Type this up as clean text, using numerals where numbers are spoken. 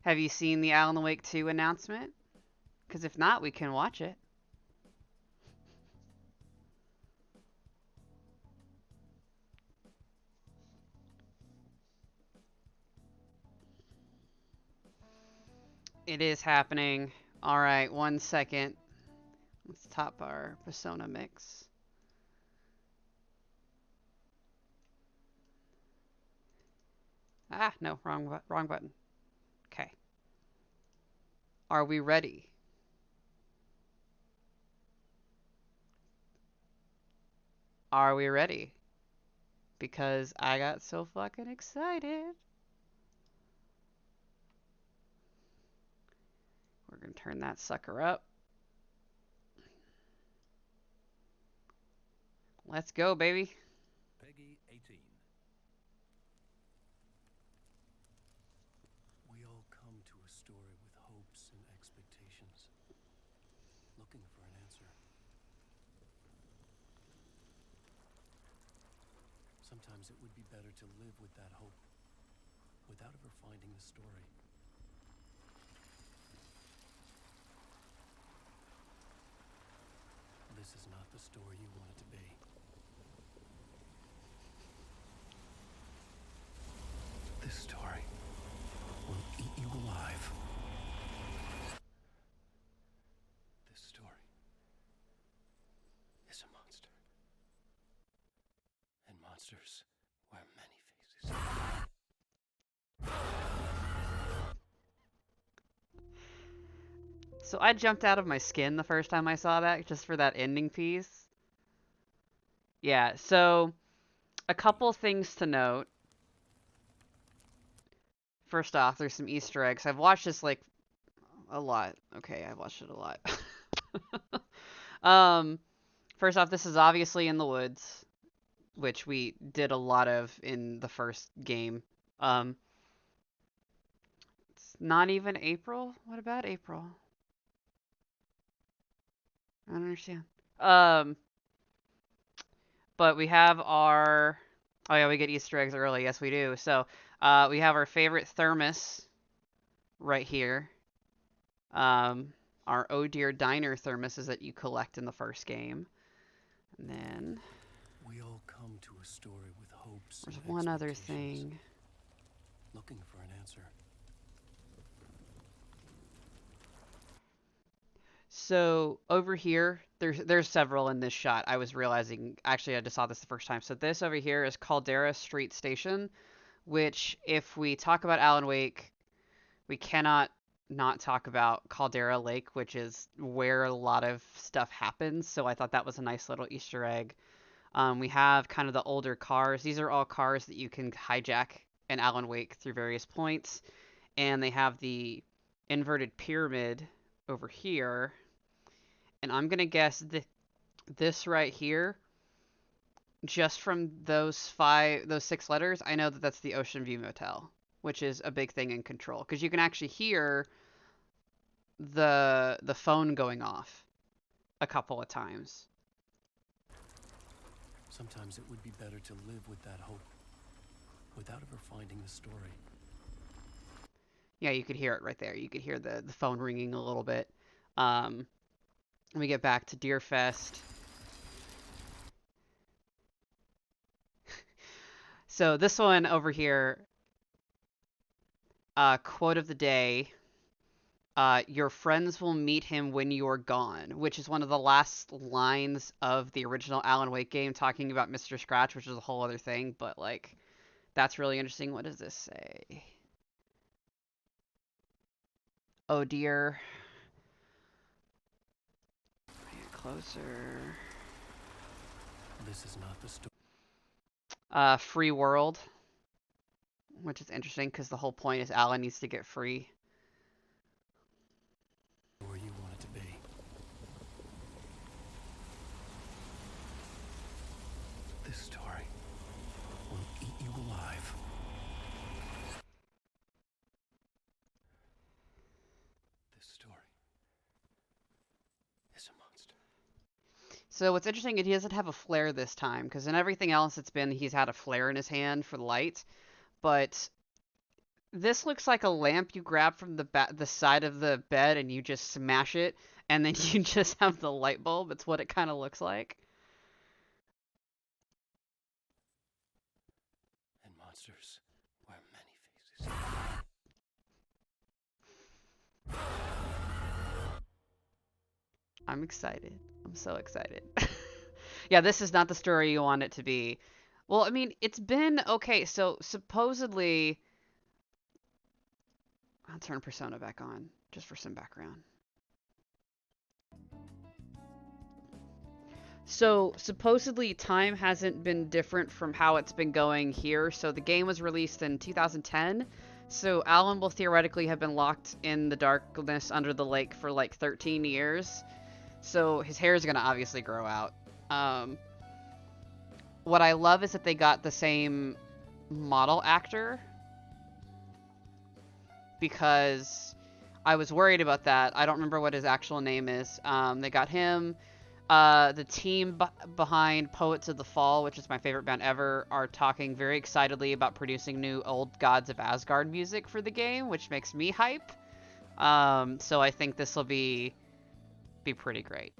Have you seen the Alan Wake 2 announcement? Because if not, we can watch it. It is happening. All right, 1 second. Let's top our Persona mix. Ah, no, wrong button. Okay. Are we ready? Are we ready? Because I got so fucking excited. We're gonna turn that sucker up. Let's go, baby. Peggy 18. We all come to a story with hopes and expectations, looking for an answer. Sometimes it would be better to live with that hope, without ever finding the story. This is not the story you want it to be. This story will eat you alive. This story is a monster. And monsters wear many faces. So I jumped out of my skin the first time I saw that, just for that ending piece. Yeah, so a couple things to note. First off, there's some Easter eggs. I've watched this like a lot. Okay, I've watched it a lot. um, First off, this is obviously in the woods, which we did a lot of in the first game. Um, it's not even April. What about April? I don't understand. Um, but we have our. Oh yeah, we get Easter eggs early. Yes, we do. So, we have our favorite thermos right here. Um, our Oh Dear Diner thermoses that you collect in the first game. And then We all come to a story with hopes there's and one other expectations, thing. looking for an answer. So over here, there's several in this shot. I was realizing actually I just saw this the first time. So this over here is Caldera Street Station, which if we talk about Alan Wake, we cannot not talk about Caldera Lake, which is where a lot of stuff happens. So I thought that was a nice little Easter egg. We have kind of the older cars. These are all cars that you can hijack in Alan Wake through various points. And they have the inverted pyramid over here. And I'm going to guess this right here, just from those 6 letters, I know that that's the Ocean View Motel, which is a big thing in Control. Because you can actually hear the phone going off a couple of times. Sometimes it would be better to live with that hope, without ever finding the story. Yeah, you could hear it right there. You could hear the phone ringing a little bit. Um, we get back to Deerfest. So this one over here, quote of the day. Your friends will meet him when you're gone, which is one of the last lines of the original Alan Wake game, talking about Mr. Scratch, which is a whole other thing, but like that's really interesting. What does this say? Oh dear. Get closer. This is not the story. Free world, which is interesting because the whole point is Alan needs to get free. Where you want it to be. This story will eat you alive. This story is a monster. So what's interesting is he doesn't have a flare this time, because in everything else it's been he's had a flare in his hand for the light, but This looks like a lamp you grab from the side of the bed and you just smash it, and then you just have the light bulb. It's what it kind of looks like. And monsters wear many faces. I'm excited. I'm so excited. Yeah, this is not the story you want it to be. Well, I mean, it's been okay. So supposedly, I'll turn Persona back on just for some background. So supposedly time hasn't been different from how it's been going here. So the game was released in 2010. So Alan will theoretically have been locked in the darkness under the lake for like 13 years. So his hair is going to obviously grow out. Um, what I love is that they got the same model actor because I was worried about that. I don't remember what his actual name is. They got him. The team behind Poets of the Fall, which is my favorite band ever, are talking very excitedly about producing new Old Gods of Asgard music for the game, which makes me hype. So I think this will be pretty great.